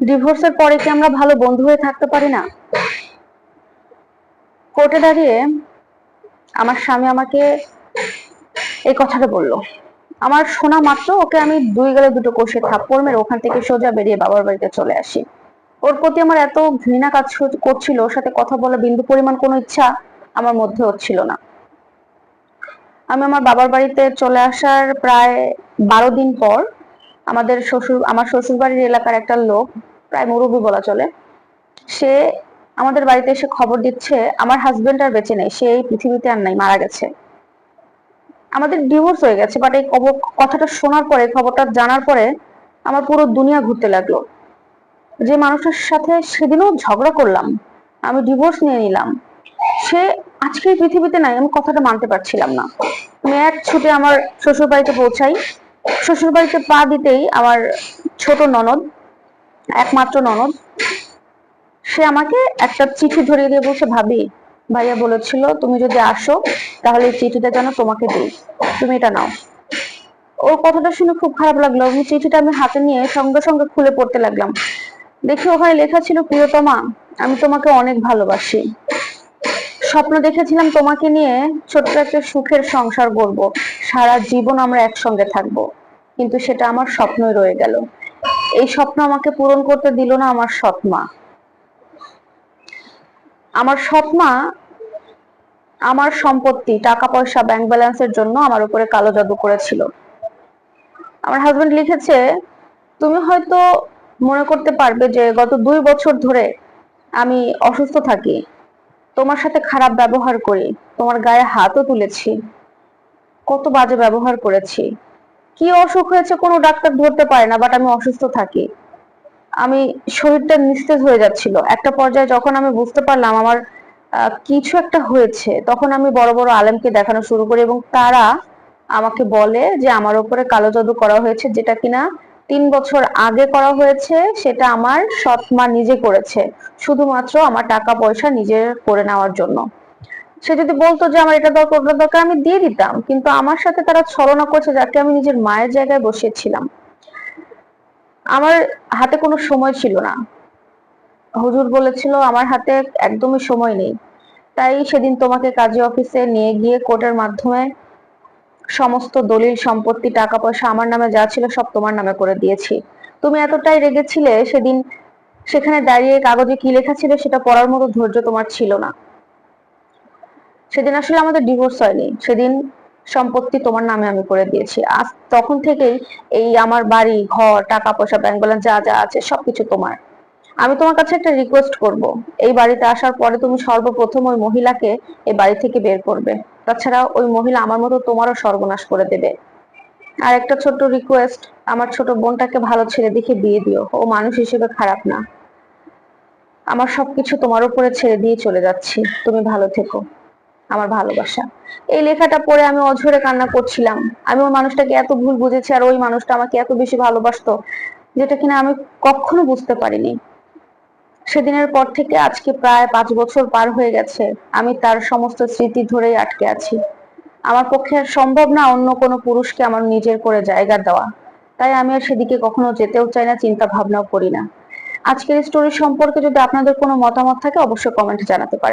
ডিভোর্সের পরে কি আমরা ভালো বন্ধু হয়ে থাকতে পারি না? কোর্টে দাঁড়িয়ে আমার স্বামী আমাকে এই কথাটা বলল। আমার শোনা মাত্র ওকে আমি দুই গালে দুটো কষে থাপ্পড় মেরে ওখান থেকে সোজা বেরিয়ে বাবার বাড়িতে চলে আসি। ওর প্রতি আমার এত ঘৃণা কাজ করছিল, ওর সাথে কথা বলা বিন্দু পরিমাণ কোনো ইচ্ছা আমার মধ্যে হচ্ছিল না। আমি আমার বাবার বাড়িতে চলে আসার প্রায় 12 দিন পর আমার শ্বশুর বাড়ির এলাকার একটা লোক, প্রায় মুরব্বী বলা চলে, সে আমাদের বাড়িতে এসে খবর দিচ্ছে আমার হাজবেন্ড আর বেঁচে নেই, সে এই পৃথিবীতে আর নাই, মারা গেছে। আমাদের ডিভোর্স হয়ে গেছে, বাট এই কথাটা শোনার পরে, খবরটা জানার পরে আমার পুরো দুনিয়া ঘুরতে লাগলো। যে মানুষের সাথে সেদিনও ঝগড়া করলাম, আমি ডিভোর্স নিয়ে নিলাম, সে আজকে এই পৃথিবীতে নাই। আমি কথাটা মানতে পারছিলাম না। আমি এক ছুটে আমার শ্বশুর বাড়িতে পৌঁছাই। শ্বশুর বাড়িতে পা দিতেই আমার ছোট ননদ, একমাত্র ননদ, সে আমাকে একটা চিঠি ধরিয়ে দিয়ে বলছে, ভাবি, ভাইয়া বলেছিল তুমি যদি আসো তাহলে এই চিঠিটা যেন তোমাকে দিই, তুমি এটা নাও। ওর কথাটা শুনে খুব খারাপ লাগলো। আমি চিঠিটা আমি হাতে নিয়ে সঙ্গে সঙ্গে খুলে পড়তে লাগলাম। দেখি ওখানে লেখা ছিল, প্রিয়তমা, আমি তোমাকে অনেক ভালোবাসি। স্বপ্ন দেখেছিলাম তোমাকে নিয়ে ছোট্ট একটা সুখের সংসার গড়বো, সারা জীবন আমরা একসঙ্গে থাকবো, কিন্তু সেটা আমার স্বপ্নই রয়ে গেল। এই স্বপ্ন আমাকে পূরণ করতে দিল না আমার সৎমা। আমার সৎমা আমার সম্পত্তি, টাকা পয়সা, ব্যাংক ব্যালেন্সের জন্য আমার উপরে কালো জাদু করেছিল। আমার হাজবেন্ড লিখেছে, তুমি হয়তো মনে করতে পারবে যে গত 2 বছর ধরে আমি অসুস্থ থাকি, তোমার সাথে খারাপ ব্যবহার করি, তোমার গায়ে হাতও তুলেছি, কত বাজে ব্যবহার করেছি, কি অসুখ হয়েছে কোনো ডাক্তার ধরতে পারে না, বাট আমি অসুস্থ থাকি। আমি শরীরটা নিস্তেজ হয়ে যাচ্ছিল। একটা পর্যায়ে যখন আমি বুঝতে পারলাম আমার কিছু একটা হয়েছে, তখন আমি বড় বড় আলেমকে দেখানো শুরু করি এবং তারা আমাকে বলে যে আমার উপরে কালো জাদু করা হয়েছে, যেটা কিনা 3 বছর আগে করা হয়েছে, সেটা আমার সৎ মা নিজে করেছে, শুধুমাত্র আমার টাকা পয়সা নিজে করে নেওয়ার জন্য। সে যদি বলতো যে আমার এটা দরকার ওটা দরকার, আমি দিয়ে দিতাম, কিন্তু আমার সাথে তারা ছলনা করছে, যাকে আমি নিজের মায়ের জায়গায় বসিয়েছিলাম। আমার হাতে কোনো সময় ছিল না। হুজুর বলেছিল আমার হাতে একদমই সময় নেই। তাই সেদিন তোমাকে কাজী অফিসে নিয়ে গিয়ে কোর্টের মাধ্যমে সমস্ত দলিল সম্পত্তি, টাকা পয়সা আমার নামে যা ছিল সব তোমার নামে করে দিয়েছি। তুমি এতটাই রেগেছিলে সেদিন, সেখানে দাঁড়িয়ে কাগজে কি লেখা ছিল সেটা পড়ার মতো ধৈর্য তোমার ছিল না। সেদিন আসলে আমাদের ডিভোর্স হয়নি, সেদিন সম্পত্তি তোমার নামে আমি করে দিয়েছি। আজ তখন থেকেই এই আমার বাড়ি ঘর, টাকা পয়সা, ব্যাংক ব্যালেন্স যা যা আছে সবকিছু তোমার। আমি তোমার কাছে একটা রিকোয়েস্ট করব, এই বাড়িতে আসার পরে তুমি সর্বপ্রথম ওই মহিলাকে এই বাড়ি থেকে বের করবে। তাছাড়া ওই মহিলা আমার মতো তোমারও সর্বনাশ করে দেবে। আর একটা ছোট্ট রিকোয়েস্ট, আমার ছোট বোনটাকে ভালো ছেলে দেখে বিয়ে দিও, ও মানুষ হিসেবে খারাপ না। আমার সবকিছু তোমার উপরে ছেড়ে দিয়ে চলে যাচ্ছি, তুমি ভালো থেকো, আমার ভালোবাসা। এই লেখাটা পড়ে আমি অঝরে কান্না করছিলাম। আমি ওই মানুষটাকে এত ভুল বুঝেছি, আর ওই মানুষটা আমাকে এত বেশি ভালোবাসতো, যেটা কিনা আমি কখনো বুঝতে পারিনি। সেদিনের পর থেকে আজকে প্রায় 5 বছর পার হয়ে গেছে, আমি তার সমস্ত স্মৃতি ধরেই আটকে আছি। আমার পক্ষে আর সম্ভব না অন্য কোনো পুরুষকে আমার নিজের করে জায়গা দেওয়া। তাই আমি আর সেদিকে কখনো যেতেও চাই না, চিন্তা ভাবনাও করি না। আজকের স্টোরি সম্পর্কে যদি আপনাদের কোনো মতামত থাকে অবশ্যই কমেন্টে জানাতে পারেন।